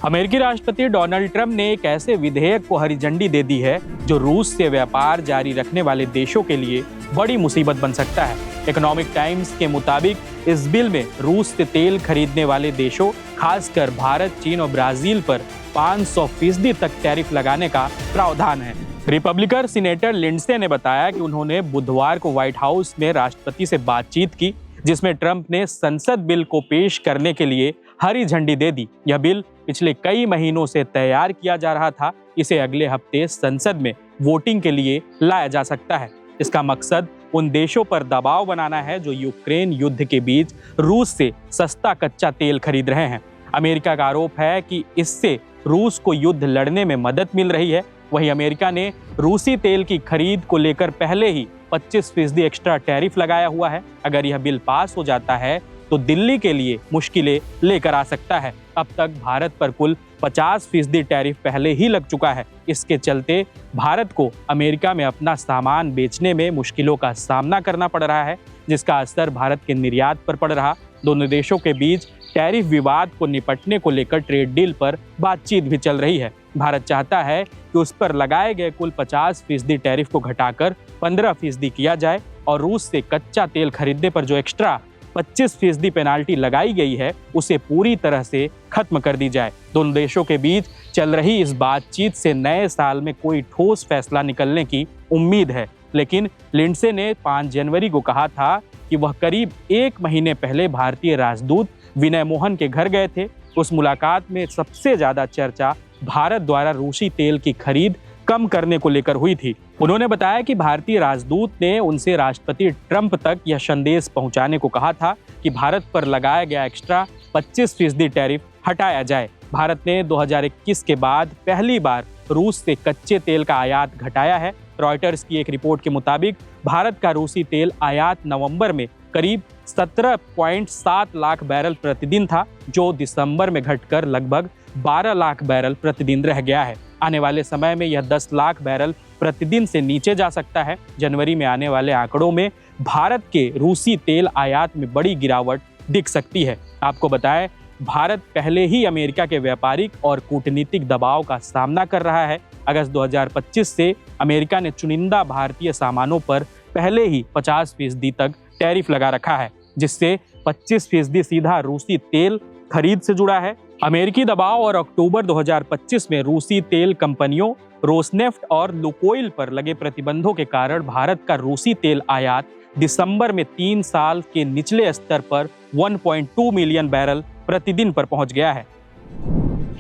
अमेरिकी राष्ट्रपति Donald Trump ने एक ऐसे विधेयक को हरी झंडी दे दी है जो रूस से व्यापार जारी रखने वाले देशों के लिए बड़ी मुसीबत बन सकता है। इकोनॉमिक टाइम्स के मुताबिक इस बिल में रूस से तेल खरीदने वाले देशों, खासकर भारत, चीन और ब्राजील पर 500% तक टैरिफ लगाने का प्रावधान है। रिपब्लिकन सीनेटर लिंडसे ने बताया कि उन्होंने बुधवार को व्हाइट हाउस में राष्ट्रपति से बातचीत की, जिसमें ट्रंप ने संसद बिल को पेश करने के लिए हरी झंडी दे दी। यह बिल पिछले कई महीनों से तैयार किया जा रहा था। इसे अगले हफ्ते संसद में वोटिंग के लिए लाया जा सकता है। इसका मकसद उन देशों पर दबाव बनाना है जो यूक्रेन युद्ध के बीच रूस से सस्ता कच्चा तेल खरीद रहे हैं। अमेरिका का आरोप है कि इससे रूस को युद्ध लड़ने में मदद मिल रही है। वहीं अमेरिका ने रूसी तेल की खरीद को लेकर पहले ही 25% एक्स्ट्रा टैरिफ लगाया हुआ है। अगर यह बिल पास हो जाता है तो दिल्ली के लिए मुश्किलें लेकर आ सकता है। अब तक भारत पर कुल 50% टैरिफ पहले ही लग चुका है। इसके चलते भारत को अमेरिका में अपना सामान बेचने में मुश्किलों का सामना करना पड़ रहा है, जिसका असर भारत के निर्यात पर पड़ रहा। दोनों देशों के बीच टैरिफ विवाद को निपटने को लेकर ट्रेड डील पर बातचीत भी चल रही है। भारत चाहता है कि उस पर लगाए गए कुल 50% टैरिफ को घटाकर 15% किया जाए और रूस से कच्चा तेल खरीदने पर जो एक्स्ट्रा 25% पेनाल्टी लगाई गई है उसे पूरी तरह से खत्म कर दी जाए। दोनों देशों के बीच चल रही इस बातचीत से नए साल में कोई ठोस फैसला निकलने की उम्मीद है, लेकिन लिंडसे ने 5 जनवरी को कहा था कि वह करीब 1 महीने पहले भारतीय राजदूत विनय मोहन के घर गए थे। उस मुलाकात में सबसे ज्यादा चर्चा भारत द्वारा रूसी तेल की खरीद कम करने को लेकर हुई थी। उन्होंने बताया कि भारतीय राजदूत ने उनसे राष्ट्रपति ट्रंप तक यह संदेश पहुंचाने को कहा था कि भारत पर लगाया गया एक्स्ट्रा 25% टैरिफ हटाया जाए। भारत ने 2021 के बाद पहली बार रूस से कच्चे तेल का आयात घटाया है। रॉयटर्स की एक रिपोर्ट के मुताबिक भारत का रूसी तेल आयात नवंबर में करीब 17.7 लाख बैरल प्रतिदिन था, जो दिसंबर में घटकर लगभग 12 लाख बैरल प्रतिदिन रह गया है। आने वाले समय में यह 10 लाख बैरल प्रतिदिन से नीचे जा सकता है। जनवरी में आने वाले आंकड़ों में भारत के रूसी तेल आयात में बड़ी गिरावट दिख सकती है। आपको बताएं, भारत पहले ही अमेरिका के व्यापारिक और कूटनीतिक दबाव का सामना कर रहा है। अगस्त 2025 से अमेरिका ने चुनिंदा भारतीय सामानों पर पहले ही 50% तक टैरिफ लगा रखा है, जिससे 25% सीधा रूसी तेल खरीद से जुड़ा है। अमेरिकी दबाव और अक्टूबर 2025 में रूसी तेल कंपनियों रोसनेफ्ट और लुकोइल पर लगे प्रतिबंधों के कारण भारत का रूसी तेल आयात दिसंबर में 3 साल के निचले स्तर पर 1.2 मिलियन बैरल प्रतिदिन पर पहुंच गया है।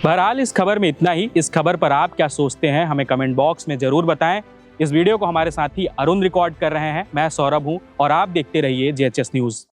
बहरहाल इस खबर में इतना ही। इस खबर पर आप क्या सोचते हैं, हमें कमेंट बॉक्स में जरूर बताएं। इस वीडियो को हमारे साथी अरुण रिकॉर्ड कर रहे हैं। मैं सौरभ हूं और आप देखते रहिए JHS न्यूज।